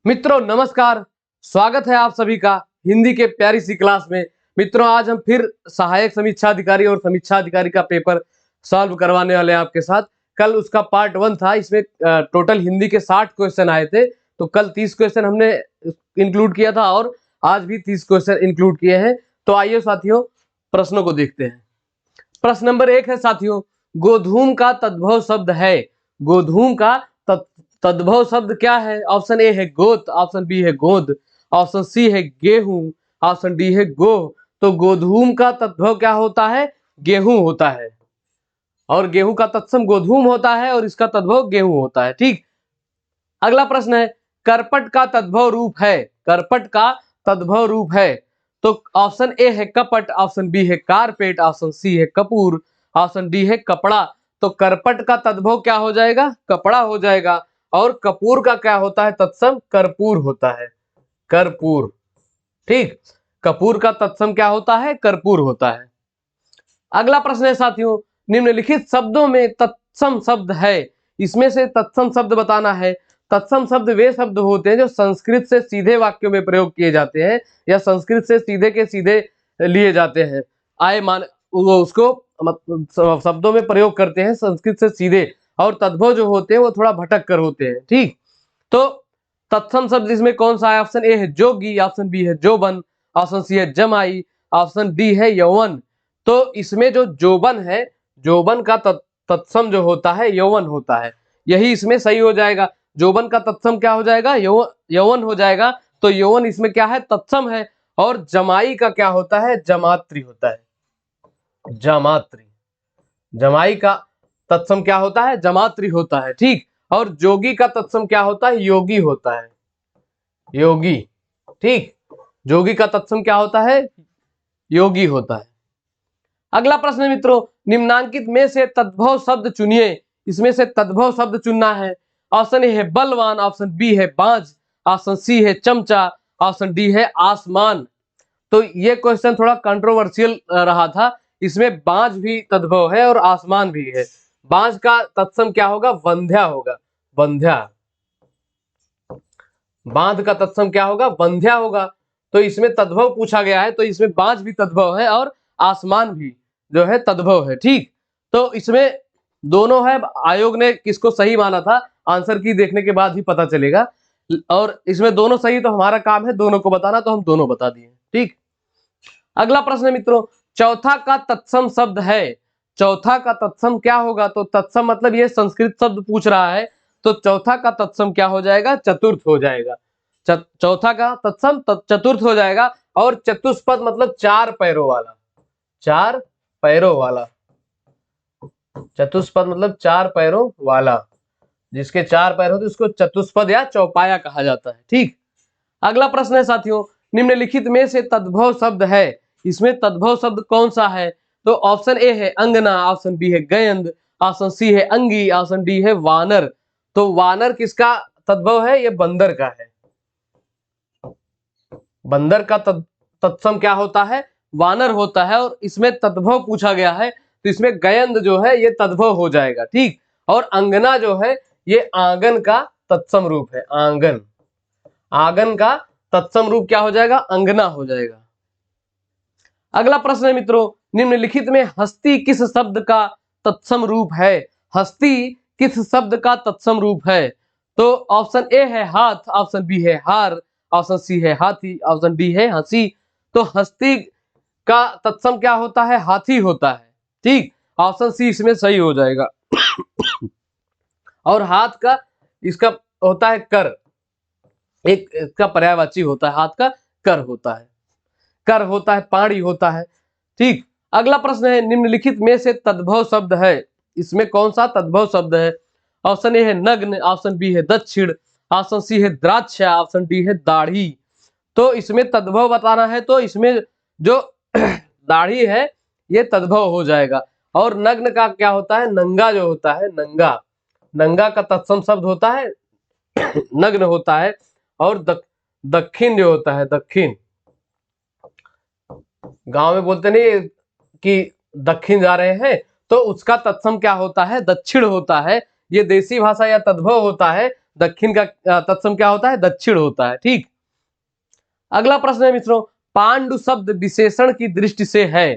मित्रों नमस्कार, स्वागत है आप सभी का हिंदी के प्यारी सी क्लास में। मित्रों आज हम फिर सहायक समीक्षा अधिकारी और समीक्षा अधिकारी का पेपर सॉल्व करवाने वाले हैं आपके साथ। कल उसका पार्ट 1 था, इसमें टोटल हिंदी के 60 क्वेश्चन आए थे, तो कल 30 क्वेश्चन हमने इंक्लूड किया था और आज भी 30 क्वेश्चन इंक्लूड किए हैं। तो आइए साथियों प्रश्नों को देखते हैं। प्रश्न नंबर 1 है साथियों, गोधूम का तद्भव शब्द है। गोधूम का तद्भव शब्द क्या है? ऑप्शन ए है गोत, ऑप्शन बी है गोद, ऑप्शन सी है गेहूं, ऑप्शन डी है गोह। तो गोधूम का तद्भव क्या होता है? गेहूं होता है, और गेहूं का तत्सम गोधूम होता है और इसका तद्भव गेहूं होता है। ठीक, अगला प्रश्न है, करपट का तद्भव रूप है। करपट का तद्भव रूप है, तो ऑप्शन ए है कपट, ऑप्शन बी है कारपेट, ऑप्शन सी है कपूर, ऑप्शन डी है कपड़ा। तो करपट का तद्भव क्या हो जाएगा? कपड़ा हो जाएगा। और कपूर का क्या होता है तत्सम? कर्पूर होता है, कर्पूर। ठीक, कपूर का तत्सम क्या होता है? कर्पूर होता है। अगला प्रश्न है साथियों, निम्नलिखित शब्दों में तत्सम शब्द है। इसमें से तत्सम शब्द बताना है। तत्सम शब्द वे शब्द होते हैं जो संस्कृत से सीधे वाक्यों में प्रयोग किए जाते हैं या संस्कृत से सीधे के सीधे लिए जाते हैं। आए मान वो उसको शब्दों में प्रयोग करते हैं संस्कृत से सीधे, और तद्भव जो होते हैं वो थोड़ा भटक कर होते हैं। ठीक, तो तत्सम शब्द इसमें कौन सा है? ऑप्शन ए है जोगी, ऑप्शन बी है जोबन, ऑप्शन सी है जमाई, ऑप्शन डी है यौवन। तो इसमें जो जोबन है, जोबन का तत्सम जो होता है यौवन होता है, यही इसमें सही हो जाएगा। जोबन का तत्सम क्या हो जाएगा? यौवन हो जाएगा। तो यौवन इसमें क्या है? तत्सम है। और जमाई का क्या होता है? जमात्री होता है, जमात्री। जमाई का तत्सम क्या होता है? जमात्री होता है। ठीक, और जोगी का तत्सम क्या होता है? योगी होता है, योगी। ठीक, जोगी का तत्सम क्या होता है? योगी होता है। अगला प्रश्न है मित्रों, निम्नांकित में से तद्भव शब्द चुनिए। इसमें से तद्भव शब्द चुनना है। ऑप्शन ए है बलवान, ऑप्शन बी है बांझ, ऑप्शन सी है चमचा, ऑप्शन डी है आसमान। तो ये क्वेश्चन थोड़ा कंट्रोवर्शियल रहा था। इसमें बांझ भी तद्भव है और आसमान भी है। बांझ का तत्सम क्या होगा? वंध्या होगा, वंध्या। बांध का तत्सम क्या होगा? वंध्या होगा। तो इसमें तद्भव पूछा गया है, तो इसमें बांझ भी तद्भव है और आसमान भी जो है तद्भव है। ठीक, तो इसमें दोनों है। आयोग ने किसको सही माना था, आंसर की देखने के बाद ही पता चलेगा। और इसमें दोनों सही, तो हमारा काम है दोनों को बताना, तो हम दोनों बता दिए। ठीक, अगला प्रश्न है मित्रों, चौथा का तत्सम शब्द है। चौथा का तत्सम क्या होगा? तो तत्सम मतलब ये संस्कृत शब्द पूछ रहा है, तो चौथा का तत्सम क्या हो जाएगा? चतुर्थ हो जाएगा। चौथा का तत्सम चतुर्थ हो जाएगा। और चतुष्पद मतलब चार पैरों वाला, चार पैरों वाला। चतुष्पद मतलब चार पैरों वाला, जिसके चार पैर होते उसको चतुष्पद या चौपाया कहा जाता है। ठीक, अगला प्रश्न है साथियों, निम्नलिखित में से तद्भव शब्द है। इसमें तद्भव शब्द कौन सा है? तो ऑप्शन ए है अंगना, ऑप्शन बी है गयंद, ऑप्शन सी है अंगी, ऑप्शन डी है वानर। तो वानर किसका तद्भव है? ये बंदर का है। बंदर का तत्सम क्या होता है? वानर होता है। और इसमें तद्भव पूछा गया है, तो इसमें गयंद जो है ये तद्भव हो जाएगा। ठीक, और अंगना जो है ये आंगन का तत्सम रूप है, आंगन। आंगन का तत्सम रूप क्या हो जाएगा? अंगना हो जाएगा। अगला प्रश्न है मित्रों, निम्नलिखित में हस्ती किस शब्द का तत्सम रूप है? हस्ती किस शब्द का तत्सम रूप है? तो ऑप्शन ए है हाथ, ऑप्शन बी है हार, ऑप्शन सी है हाथी, ऑप्शन डी है हंसी। तो हस्ती का तत्सम क्या होता है? हाथी होता है। ठीक, ऑप्शन सी इसमें सही हो जाएगा। और हाथ का इसका होता है कर, एक इसका पर्यायवाची होता है, हाथ का कर होता है, कर होता है, पाणी होता है। ठीक, अगला प्रश्न है, निम्नलिखित में से तद्भव शब्द है। इसमें कौन सा तद्भव शब्द है? ऑप्शन ए है नग्न, ऑप्शन बी है दक्षिण, ऑप्शन सी है द्राक्षा, ऑप्शन डी है दाढ़ी। तो इसमें तद्भव बताना है, तो इसमें जो दाढ़ी है ये तद्भव हो जाएगा। और नग्न का क्या होता है? नंगा जो होता है, नंगा। नंगा का तत्सम शब्द होता है नग्न होता है। और दक्षिण जो होता है, दक्षिण, गांव में बोलते नहीं कि दक्षिण जा रहे हैं, तो उसका तत्सम क्या होता है? दक्षिण होता है। ये देसी भाषा या तद्भव होता है दक्षिण का तत्सम क्या होता है, दक्षिण होता है। ठीक, अगला प्रश्न है मित्रों, पांडु शब्द विशेषण की दृष्टि से है,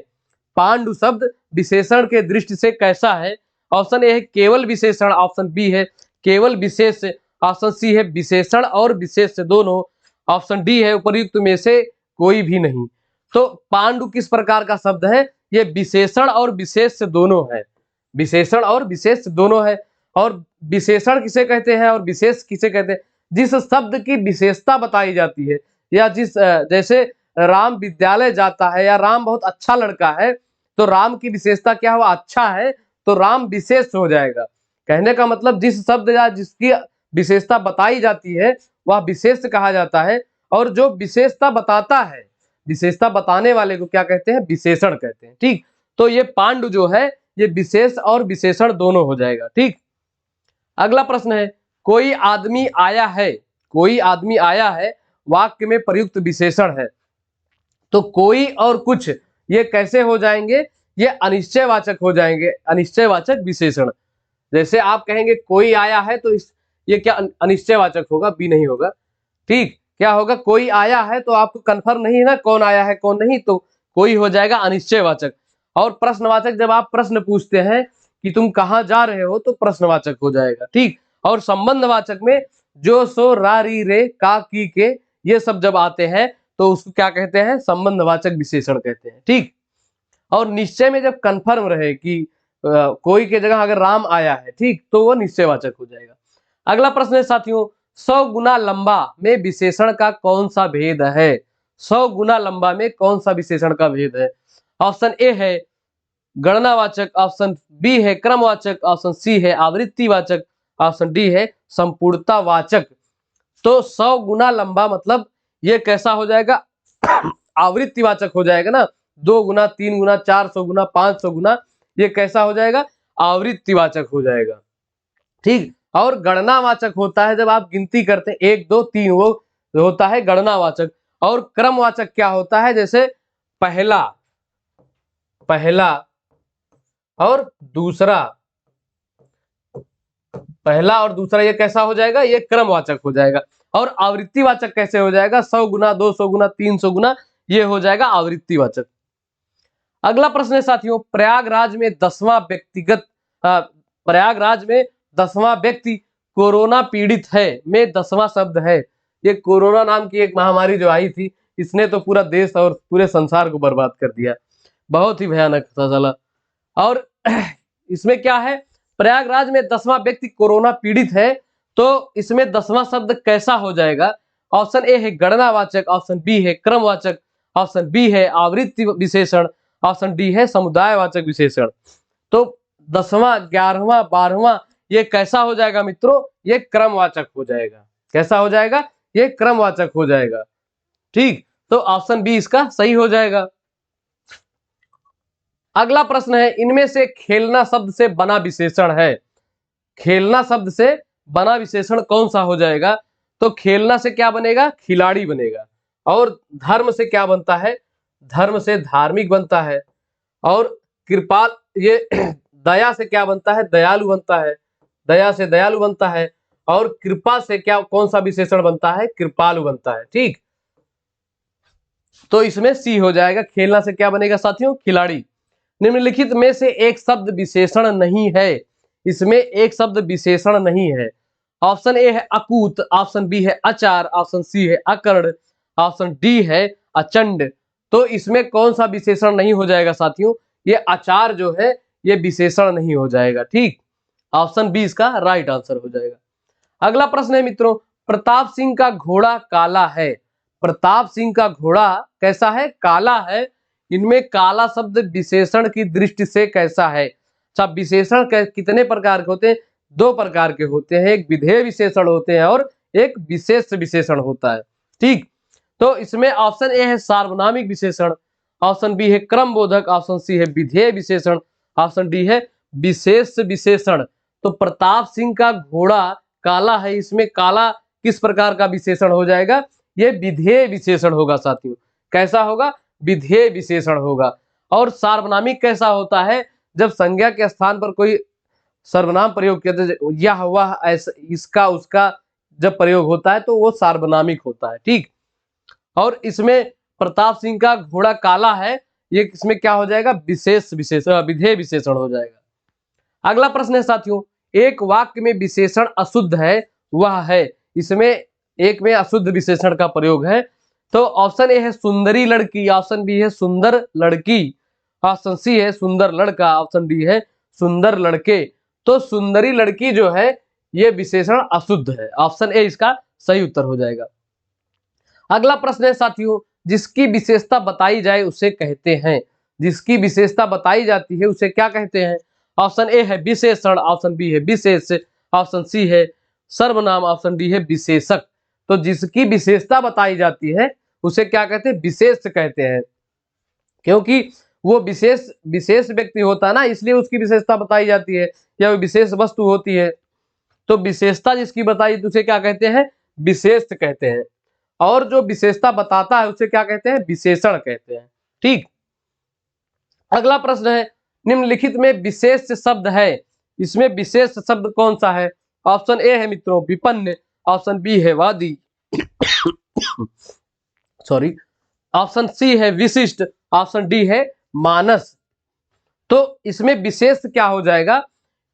पांडु शब्द विशेषण के दृष्टि से कैसा है? ऑप्शन ए है केवल विशेषण, ऑप्शन बी है केवल विशेष, ऑप्शन सी है विशेषण और विशेष दोनों, ऑप्शन डी है उपर्युक्त में से कोई भी नहीं। तो पांडु किस प्रकार का शब्द है? ये विशेषण और विशेष दोनों है, विशेषण और विशेष दोनों है। और विशेषण किसे कहते हैं और विशेष किसे कहते हैं? जिस शब्द की विशेषता बताई जाती है, या जिस जैसे राम विद्यालय जाता है या राम बहुत अच्छा लड़का है, तो राम की विशेषता क्या हुआ, अच्छा है, तो राम विशेष हो जाएगा। कहने का मतलब जिस शब्द या जिसकी विशेषता बताई जाती है वह विशेष कहा जाता है, और जो विशेषता बताता है, विशेषता बताने वाले को क्या कहते हैं, विशेषण कहते हैं। ठीक, तो ये पांडु जो है ये विशेष और विशेषण दोनों हो जाएगा। ठीक, अगला प्रश्न है, कोई आदमी आया है, कोई आदमी आया है वाक्य में प्रयुक्त विशेषण है। तो कोई और कुछ ये कैसे हो जाएंगे, ये अनिश्चयवाचक हो जाएंगे, अनिश्चयवाचक विशेषण। जैसे आप कहेंगे कोई आया है, तो ये क्या अनिश्चयवाचक होगा, बी नहीं होगा। ठीक, क्या होगा, कोई आया है तो आपको कंफर्म नहीं है ना कौन आया है कौन नहीं, तो कोई हो जाएगा अनिश्चयवाचक। और प्रश्नवाचक, जब आप प्रश्न पूछते हैं कि तुम कहाँ जा रहे हो, तो प्रश्नवाचक हो जाएगा। ठीक, और संबंधवाचक में जो सो रा री रे का की के ये सब जब आते हैं तो उसको क्या कहते हैं, संबंधवाचक विशेषण कहते हैं। ठीक, और निश्चय में जब कंफर्म रहे कि कोई के जगह अगर राम आया है, ठीक, तो वो निश्चयवाचक हो जाएगा। अगला प्रश्न है साथियों, 100 गुना लंबा में विशेषण का कौन सा भेद है? 100 गुना लंबा में कौन सा विशेषण का भेद है? ऑप्शन ए है गणनावाचक, ऑप्शन बी है क्रमवाचक, ऑप्शन सी है आवृत्तिवाचक, ऑप्शन डी है संपूर्णतावाचक। तो 100 गुना लंबा मतलब ये कैसा हो जाएगा, आवृत्तिवाचक हो जाएगा ना, 2 गुना 3 गुना 400 गुना 500 गुना, ये कैसा हो जाएगा, आवृत्तिवाचक हो जाएगा। ठीक, और गणनावाचक होता है जब आप गिनती करते हैं 1 2 3, वो होता है गणनावाचक। और क्रमवाचक क्या होता है, जैसे पहला, पहला और दूसरा, पहला और दूसरा, ये कैसा हो जाएगा, ये क्रमवाचक हो जाएगा। और आवृत्तिवाचक कैसे हो जाएगा, 100 गुना 200 गुना 300 गुना, ये हो जाएगा आवृत्तिवाचक। अगला प्रश्न है साथियों, प्रयागराज में 10वां व्यक्तिगत प्रयागराज में 10वां व्यक्ति कोरोना पीड़ित है में 10वां शब्द है। ये कोरोना नाम की एक महामारी जो आई थी, इसने तो पूरा देश और पूरे संसार को बर्बाद कर दिया, बहुत ही भयानक था साला। और इसमें क्या है, प्रयागराज में 10वां व्यक्ति कोरोना पीड़ित है, तो इसमें 10वां शब्द कैसा हो जाएगा? ऑप्शन ए है गणनावाचक, ऑप्शन बी है क्रमवाचक, ऑप्शन बी है आवृत्ति विशेषण, ऑप्शन डी है समुदायवाचक विशेषण। तो 10वां 11वां 12वां ये कैसा हो जाएगा मित्रों, ये क्रमवाचक हो जाएगा। कैसा हो जाएगा, ये क्रमवाचक हो जाएगा। ठीक, तो ऑप्शन बी इसका सही हो जाएगा। अगला प्रश्न है, इनमें से खेलना शब्द से बना विशेषण है, खेलना शब्द से बना विशेषण कौन सा हो जाएगा? तो खेलना से क्या बनेगा, खिलाड़ी बनेगा। और धर्म से क्या बनता है, धर्म से धार्मिक बनता है। और कृपाल, ये दया से क्या बनता है, दयालु बनता है, दया से दयालु बनता है। और कृपा से क्या, कौन सा विशेषण बनता है, कृपालु बनता है। ठीक, तो इसमें सी हो जाएगा। खेलना से क्या बनेगा साथियों, खिलाड़ी। निम्नलिखित में से एक शब्द विशेषण नहीं है, इसमें एक शब्द विशेषण नहीं है। ऑप्शन ए है अकूत, ऑप्शन बी है अचार, ऑप्शन सी है अकर्ण, ऑप्शन डी है अचंड। तो इसमें कौन सा विशेषण नहीं हो जाएगा साथियों, ये अचार जो है ये विशेषण नहीं हो जाएगा। ठीक, ऑप्शन बी इसका राइट आंसर हो जाएगा। अगला प्रश्न है मित्रों, प्रताप सिंह का घोड़ा काला है, प्रताप सिंह का घोड़ा कैसा है, काला है। इनमें काला शब्द विशेषण की दृष्टि से कैसा है? अच्छा, विशेषण कितने प्रकार के होते हैं? 2 प्रकार के होते हैं, एक विधेय विशेषण होते हैं और एक विशेष विशेषण होता है। ठीक, तो इसमें ऑप्शन ए है सार्वनामिक विशेषण, ऑप्शन बी है क्रम बोधक, ऑप्शन सी है विधेय विशेषण, ऑप्शन डी है विशेष विशेषण। तो प्रताप सिंह का घोड़ा काला है, इसमें काला किस प्रकार का विशेषण हो जाएगा, ये विधेय विशेषण होगा साथियों। कैसा होगा, विधेय विशेषण होगा। और सार्वनामिक कैसा होता है, जब संज्ञा के स्थान पर कोई सर्वनाम प्रयोग किया, यह वह ऐसा इसका उसका जब प्रयोग होता है तो वो सार्वनामिक होता है। ठीक, और इसमें प्रताप सिंह का घोड़ा काला है, ये इसमें क्या हो जाएगा, विधेय विशेषण हो जाएगा। अगला प्रश्न है साथियों, एक वाक्य में विशेषण अशुद्ध है वह है, इसमें एक में अशुद्ध विशेषण का प्रयोग है। तो ऑप्शन ए है सुंदरी लड़की, ऑप्शन बी है सुंदर लड़की, ऑप्शन सी है सुंदर लड़का, ऑप्शन डी है सुंदर लड़के। तो सुंदरी लड़की जो है ये विशेषण अशुद्ध है, ऑप्शन ए इसका सही उत्तर हो जाएगा। अगला प्रश्न है साथियों, जिसकी विशेषता बताई जाए उसे कहते हैं, जिसकी विशेषता बताई जाती है उसे क्या कहते हैं। ऑप्शन ए है विशेषण, ऑप्शन बी है विशेष, ऑप्शन सी है सर्वनाम, ऑप्शन डी है विशेषक। तो जिसकी विशेषता बताई जाती है उसे क्या कहते हैं, विशेष कहते हैं, क्योंकि वो विशेष व्यक्ति होता है ना, इसलिए उसकी विशेषता बताई जाती है, या वो विशेष वस्तु होती है। तो विशेषता जिसकी बताई तो उसे क्या कहते हैं, विशेष कहते हैं, और जो विशेषता बताता है उसे क्या कहते हैं, विशेषण कहते हैं। ठीक, अगला प्रश्न है, निम्नलिखित में विशेष शब्द है, इसमें विशेष शब्द कौन सा है। ऑप्शन ए है मित्रों विपन्न, ऑप्शन बी है वादी सॉरी, ऑप्शन सी है विशिष्ट, ऑप्शन डी है मानस। तो इसमें विशेष क्या हो जाएगा,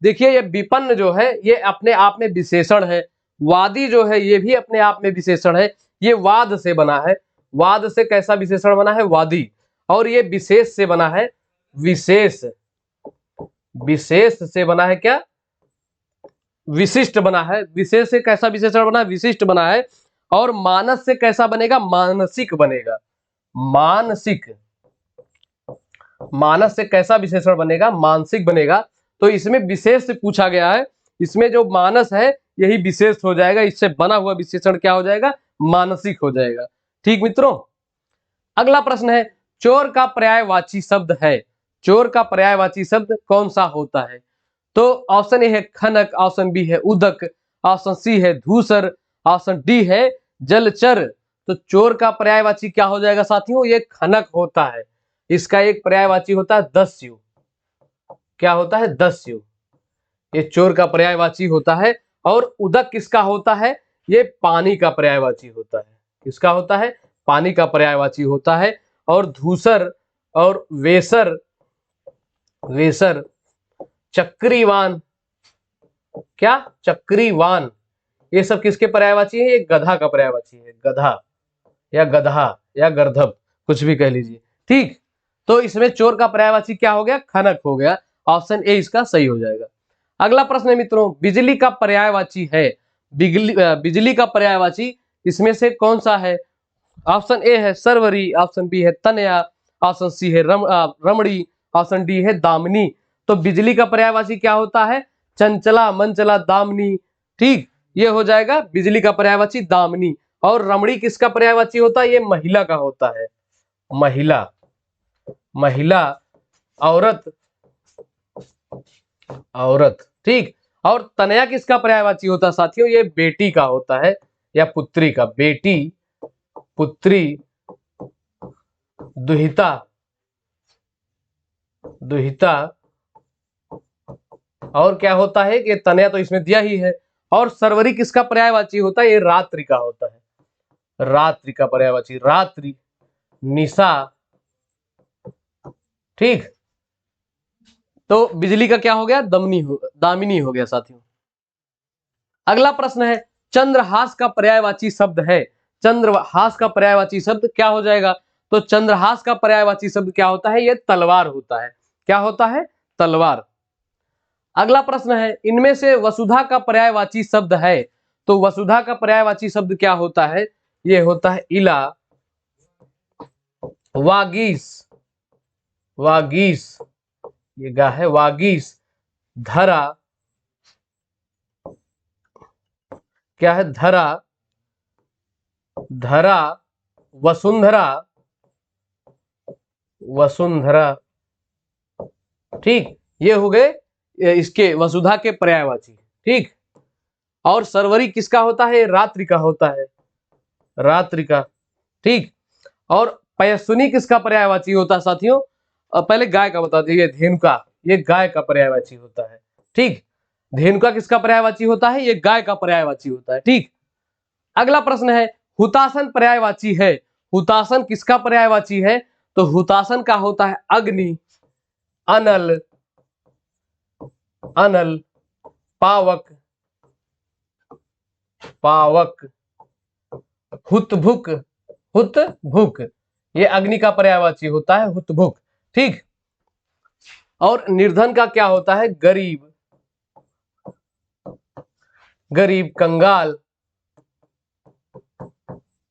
देखिए ये विपन्न जो है ये अपने आप में विशेषण है, वादी जो है ये भी अपने आप में विशेषण है, ये वाद से बना है, वाद से कैसा विशेषण बना है, वादी, और ये विशेष से बना है, विशेष, विशेष से बना है क्या, विशिष्ट बना है, विशेष से कैसा विशेषण बना है, विशिष्ट बना है, और मानस से कैसा बनेगा, मानसिक बनेगा, मानसिक, मानस से कैसा विशेषण बनेगा, मानसिक बनेगा। तो इसमें विशेष से पूछा गया है, इसमें जो मानस है यही विशेष हो जाएगा, इससे बना हुआ विशेषण क्या हो जाएगा, मानसिक हो जाएगा। ठीक मित्रों, अगला प्रश्न है, चोर का पर्यायवाची शब्द है, चोर का पर्यायवाची शब्द कौन सा होता है। तो ऑप्शन ए है खनक, ऑप्शन बी है उदक, ऑप्शन सी है धूसर, ऑप्शन डी है जलचर। तो चोर का पर्यायवाची क्या हो जाएगा साथियों, ये खनक होता है, इसका एक पर्यायवाची होता है दस्यु, क्या होता है, दस्यु, ये चोर का पर्यायवाची होता है। और उदक किसका होता है, ये पानी का पर्यायवाची होता है, किसका होता है, पानी का पर्यायवाची होता है। और धूसर और वेसर, वेसर, चक्रीवान, क्या, चक्रीवान, ये सब किसके पर्यायवाची है, ये गधा का पर्यायवाची है, गधा या गर्दभ, कुछ भी कह लीजिए। ठीक, तो इसमें चोर का पर्यायवाची क्या हो गया, खनक हो गया, ऑप्शन ए इसका सही हो जाएगा। अगला प्रश्न है मित्रों, बिजली का पर्यायवाची है, बिजली का पर्यायवाची इसमें से कौन सा है। ऑप्शन ए है सरवरी, ऑप्शन बी है तनया, ऑप्शन सी है रमणी, ऑप्शन डी है दामिनी। तो बिजली का पर्यायवाची क्या होता है, चंचला, मंचला, दामिनी। ठीक, ये हो जाएगा बिजली का पर्यायवाची दामिनी। और रमणी किसका पर्यायवाची होता है, ये महिला का होता है, महिला, महिला, औरत, औरत। ठीक, और तनया किसका पर्यायवाची होता है साथियों, ये बेटी का होता है या पुत्री का, बेटी, पुत्री, दुहिता, दुहिता, और क्या होता है कि तनया तो इसमें दिया ही है। और सरवरी किसका पर्यायवाची होता है, ये रात्रि का होता है, रात्रि का पर्यायवाची, रात्रि, निशा। ठीक, तो बिजली का क्या हो गया, दामिनी हो गया साथियों। अगला प्रश्न है, चंद्रहास का पर्यायवाची शब्द है, चंद्रहास का पर्यायवाची शब्द क्या हो जाएगा। तो चंद्रहास का पर्यायवाची शब्द क्या होता है, ये तलवार होता है, क्या होता है, तलवार। अगला प्रश्न है, इनमें से वसुधा का पर्यायवाची शब्द है। तो वसुधा का पर्यायवाची शब्द क्या होता है, ये होता है इला, वागीश, वागीश, ये गा है वागीश, धरा, क्या है, धरा, धरा, वसुंधरा, वसुंधरा। ठीक, ये हो गए इसके वसुधा के पर्यायवाची। ठीक, और सरवरी किसका होता है, रात्रि का होता है, रात्रि का। ठीक, और पयस्विनी किसका पर्यायवाची होता है साथियों, पहले गाय का बता दीजिए, धेनुका, ये गाय का पर्यायवाची होता है। ठीक, धेनुका किसका पर्यायवाची होता है, ये गाय का पर्यायवाची होता है। ठीक, अगला प्रश्न है हुतासन पर्यायवाची है। हुतासन किसका पर्यायवाची है? तो हुतासन का होता है अग्नि, अनल, अनल, पावक, पावक, हुतभुक, हुतभुक। ये अग्नि का पर्यायवाची होता है हुतभुक। ठीक। और निर्धन का क्या होता है? गरीब, गरीब, कंगाल।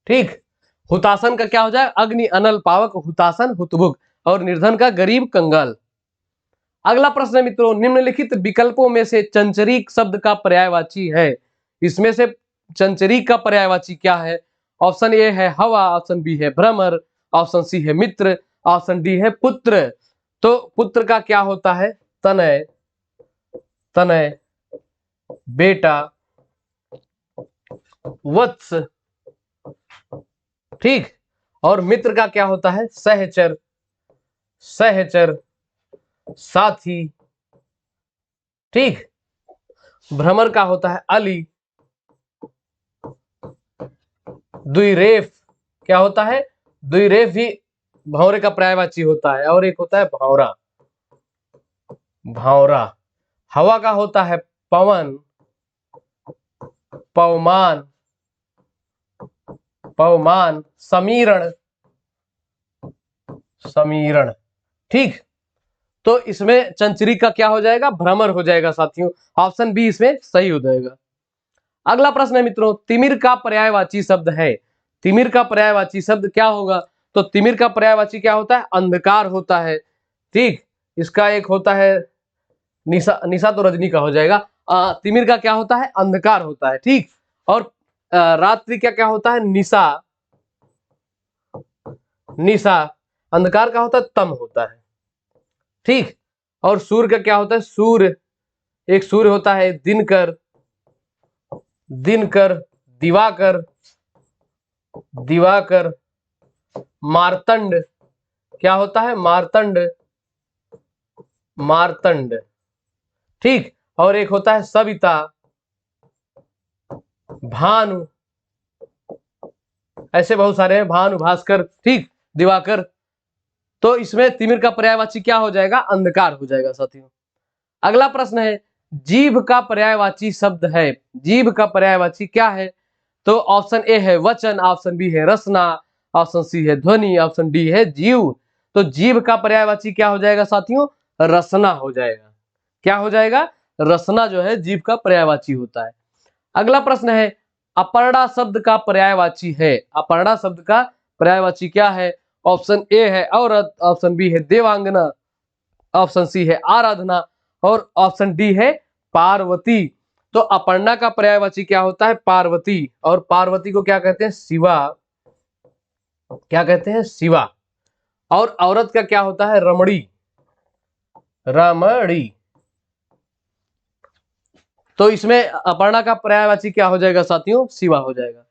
ठीक। हुतासन का क्या हो जाए? अग्नि, अनल, पावक, हुतासन, हुतभुक। और निर्धन का गरीब, कंगाल। अगला प्रश्न है मित्रों, निम्नलिखित विकल्पों में से चंचरीक शब्द का पर्यायवाची है। इसमें से चंचरीक का पर्यायवाची क्या है? ऑप्शन ए है हवा, ऑप्शन बी है भ्रमर, ऑप्शन सी है मित्र, ऑप्शन डी है पुत्र। तो पुत्र का क्या होता है? तनय, तनय, बेटा, वत्स। ठीक। और मित्र का क्या होता है? सहचर, सहचर, साथी। ठीक। भ्रमर का होता है अली, द्विरेफ। क्या होता है? द्विरेफ भी भौरे का पर्यायवाची होता है। और एक होता है भावरा, भावरा। हवा का होता है पवन, पवमान, पवमान, समीरण, समीरण। ठीक। तो इसमें चंचरी का क्या हो जाएगा? भ्रमर हो जाएगा साथियों। ऑप्शन बी इसमें सही हो जाएगा। अगला प्रश्न है मित्रों, तिमिर का पर्यायवाची शब्द है। तिमिर का पर्यायवाची शब्द क्या होगा? तो तिमिर का पर्यायवाची क्या होता है? अंधकार होता है। ठीक। इसका एक होता है निशा, निशा तो रजनी का हो जाएगा। तिमिर का क्या होता है? अंधकार होता है। ठीक। और रात्रि का क्या होता है? निशा, निशा। अंधकार का होता है तम होता है। ठीक। और सूर्य का क्या होता है? सूर्य, एक सूर्य होता है दिनकर, दिनकर, दिवाकर, दिवाकर। मार्तंड क्या होता है? मार्तंड, मार्तंड। ठीक। और एक होता है सविता, भानु। ऐसे बहुत सारे हैं, भानु, भास्कर। ठीक। दिवाकर। तो इसमें तिमिर का पर्यायवाची क्या हो जाएगा? अंधकार हो जाएगा साथियों। अगला प्रश्न है, जीभ का पर्यायवाची शब्द है। जीभ का पर्यायवाची क्या है? तो ऑप्शन ए है वचन, ऑप्शन बी है रसना, ऑप्शन सी है ध्वनि, ऑप्शन डी है जीव। तो जीभ का पर्यायवाची क्या हो जाएगा साथियों? रसना हो जाएगा। क्या हो जाएगा? रसना जो है जीभ का पर्यायवाची होता है। अगला प्रश्न है, अपर्णा शब्द का पर्यायवाची है। अपर्णा शब्द का पर्यायवाची क्या है? ऑप्शन ए है औरत, ऑप्शन बी है देवांगना, ऑप्शन सी है आराधना, और ऑप्शन डी है पार्वती। तो अपर्णा का पर्यायवाची क्या होता है? पार्वती। और पार्वती को क्या कहते हैं? शिवा। क्या कहते हैं? शिवा। और औरत का क्या होता है? रमणी, रमणी। तो इसमें अपर्णा का पर्यायवाची क्या हो जाएगा साथियों? शिवा हो जाएगा।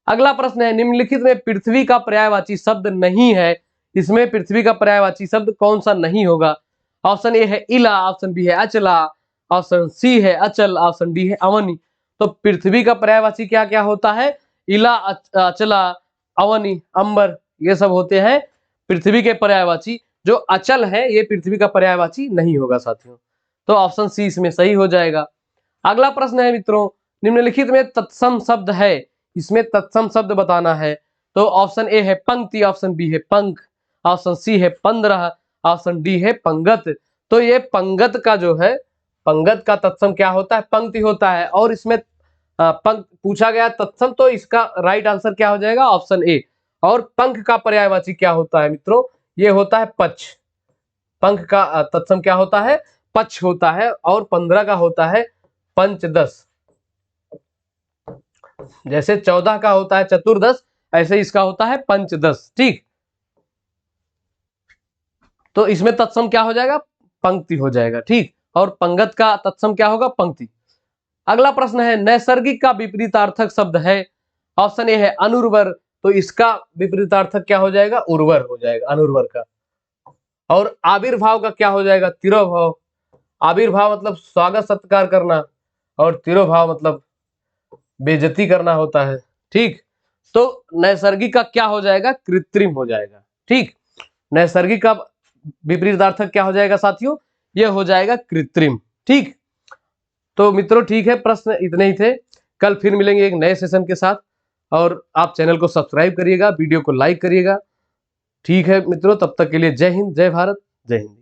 अगला प्रश्न है, निम्नलिखित में पृथ्वी का पर्यायवाची शब्द नहीं है। इसमें पृथ्वी का पर्यायवाची शब्द कौन सा नहीं होगा? ऑप्शन ए है इला, ऑप्शन बी है अचला, ऑप्शन सी है अचल, ऑप्शन डी है अवनी। तो पृथ्वी का पर्यायवाची क्या क्या होता है? इला, अचला, अवनी, अंबर, ये सब होते हैं पृथ्वी के पर्यायवाची। जो अचल है ये पृथ्वी का पर्यायवाची नहीं होगा साथियों। तो ऑप्शन सी इसमें सही हो जाएगा। अगला प्रश्न है मित्रों, निम्नलिखित में तत्सम शब्द है। इसमें तत्सम शब्द बताना है। तो ऑप्शन ए है पंक्ति, ऑप्शन बी है पंख, ऑप्शन सी है 15, ऑप्शन डी है पंगत। तो ये पंगत का जो है, पंगत का तत्सम क्या होता है? पंक्ति होता है। और इसमें पंख पूछा गया तत्सम, तो इसका राइट आंसर क्या हो जाएगा? Option A. और पंख का पर्यायवाची क्या होता है मित्रों? ये होता है पक्ष। पंख का तत्सम क्या होता है? पक्ष होता है। और 15 का होता है पंचदश। जैसे 14 का होता है चतुर्दश, ऐसे इसका होता है पंचदश। ठीक। तो इसमें तत्सम क्या हो जाएगा? पंक्ति हो जाएगा। ठीक। और पंगत का तत्सम क्या होगा? पंक्ति। अगला प्रश्न है, नैसर्गिक का विपरीतार्थक शब्द है। ऑप्शन ए है अनुर्वर, तो इसका विपरीतार्थक क्या हो जाएगा? उर्वर हो जाएगा, अनुर्वर का। और आविर्भाव का क्या हो जाएगा? तिरोभाव। आविर्भाव मतलब स्वागत सत्कार करना, और तिरोभाव मतलब बेइज्जती करना होता है। ठीक, तो नैसर्गिक का क्या हो जाएगा, कृत्रिम हो जाएगा। ठीक, नैसर्गिक का विपरीतार्थक क्या हो जाएगा साथियों, ये हो जाएगा कृत्रिम। ठीक, तो मित्रों ठीक है, प्रश्न इतने ही थे। कल फिर मिलेंगे एक नए सेशन के साथ, और आप चैनल को सब्सक्राइब करिएगा, वीडियो को लाइक करिएगा। ठीक है मित्रों, तब तक के लिए जय हिंद, जय भारत, जय हिंद।